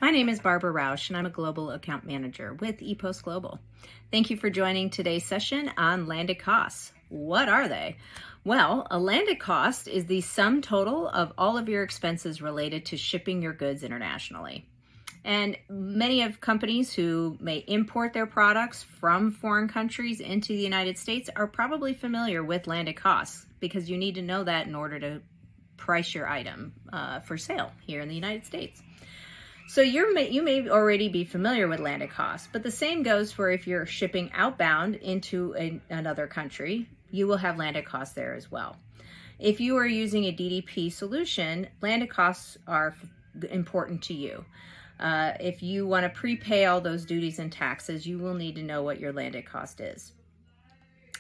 My name is Barbara Rausch, and I'm a Global Account Manager with ePost Global. Thank you for joining today's session on landed costs. What are they? Well, a landed cost is the sum total of all of your expenses related to shipping your goods internationally. And many of companies who may import their products from foreign countries into the United States are probably familiar with landed costs, because you need to know that in order to price your item for sale here in the United States. So you may already be familiar with landed costs, but the same goes for if you're shipping outbound into another country, you will have landed costs there as well. If you are using a DDP solution, landed costs are important to you. If you want to prepay all those duties and taxes, you will need to know what your landed cost is.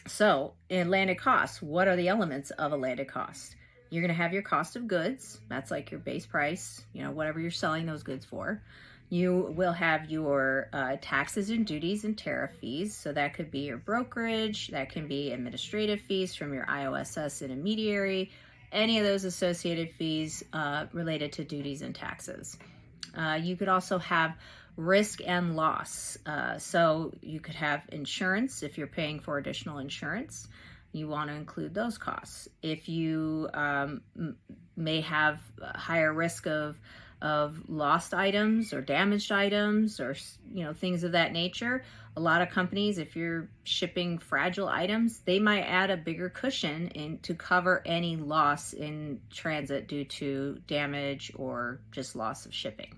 So in landed costs, what are the elements of a landed cost? You're going to have your cost of goods. That's like your base price, whatever you're selling those goods for. You will have your taxes and duties and tariff fees. So that could be your brokerage. That can be administrative fees from your IOSS intermediary. Any of those associated fees related to duties and taxes. You could also have risk and loss. So you could have insurance if you're paying for additional insurance. You want to include those costs. If you may have a higher risk of lost items or damaged items or things of that nature, a lot of companies, if you're shipping fragile items, they might add a bigger cushion to cover any loss in transit due to damage or just loss of shipping.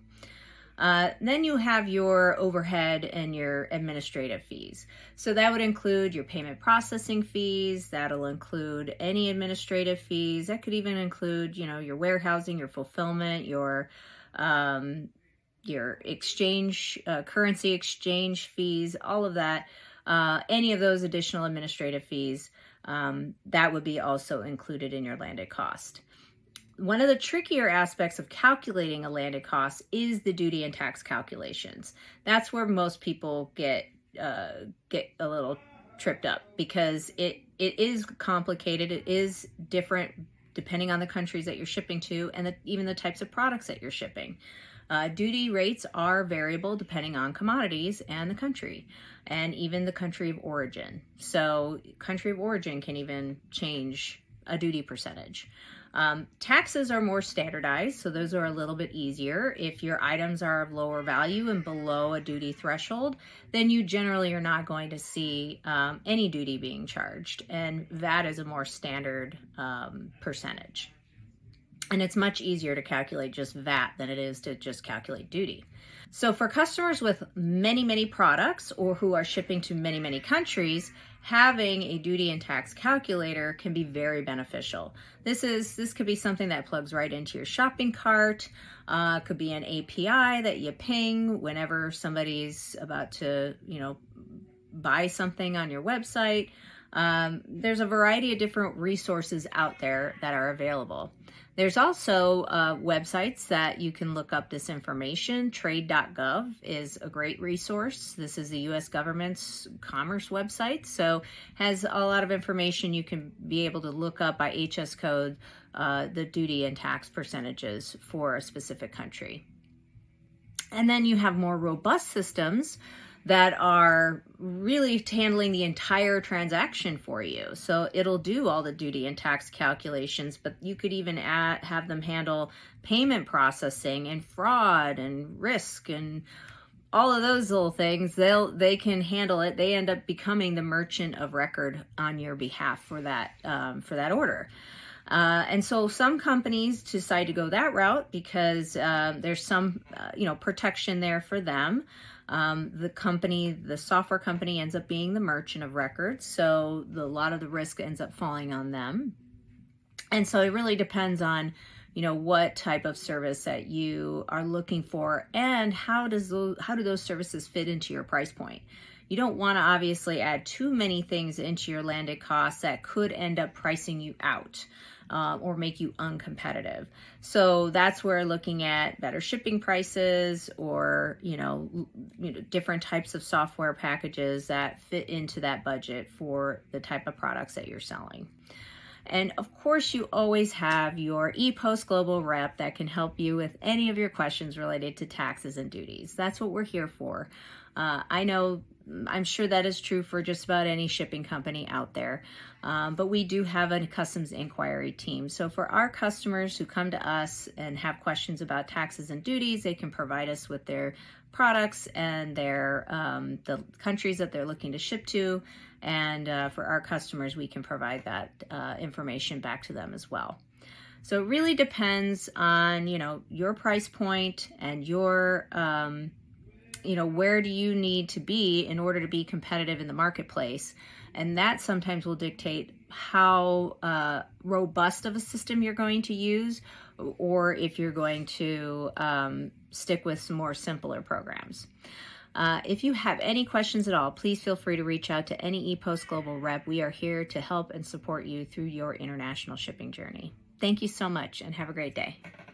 Then you have your overhead and your administrative fees. So that would include your payment processing fees. That'll include any administrative fees. That could even include, your warehousing, your fulfillment, your exchange, currency exchange fees, all of that. Any of those additional administrative fees, that would be also included in your landed cost. One of the trickier aspects of calculating a landed cost is the duty and tax calculations. That's where most people get a little tripped up, because it is complicated. It is different depending on the countries that you're shipping to and even the types of products that you're shipping. Duty rates are variable depending on commodities and the country, and even the country of origin. So country of origin can even change a duty percentage. Taxes are more standardized, so those are a little bit easier. If your items are of lower value and below a duty threshold, then you generally are not going to see any duty being charged, and VAT is a more standard percentage. And it's much easier to calculate just VAT than it is to just calculate duty. So for customers with many, many products or who are shipping to many, many countries, having a duty and tax calculator can be very beneficial. This could be something that plugs right into your shopping cart. Could be an API that you ping whenever somebody's about to, buy something on your website. There's a variety of different resources out there that are available. There's also websites that you can look up this information. Trade.gov is a great resource. This is the U.S. government's commerce website, so has a lot of information. You can be able to look up by HS code the duty and tax percentages for a specific country. And then you have more robust systems that are really handling the entire transaction for you. So it'll do all the duty and tax calculations, but you could even have them handle payment processing and fraud and risk and all of those little things. They can handle it. They end up becoming the merchant of record on your behalf for that order. And so some companies decide to go that route because there's some protection there for them. The software company ends up being the merchant of record, so a lot of the risk ends up falling on them. And so it really depends on, what type of service that you are looking for and how do those services fit into your price point. You don't want to obviously add too many things into your landed costs that could end up pricing you out. Or make you uncompetitive. So that's where looking at better shipping prices or, different types of software packages that fit into that budget for the type of products that you're selling. And of course, you always have your ePost Global rep that can help you with any of your questions related to taxes and duties. That's what we're here for. I'm sure that is true for just about any shipping company out there. But we do have a customs inquiry team. So for our customers who come to us and have questions about taxes and duties, they can provide us with their products and their the countries that they're looking to ship to. And for our customers, we can provide that information back to them as well. So it really depends on, your price point and your, where do you need to be in order to be competitive in the marketplace. And that sometimes will dictate how robust of a system you're going to use, or if you're going to stick with some more simpler programs. If you have any questions at all, please feel free to reach out to any ePost Global rep. We are here to help and support you through your international shipping journey. Thank you so much and have a great day.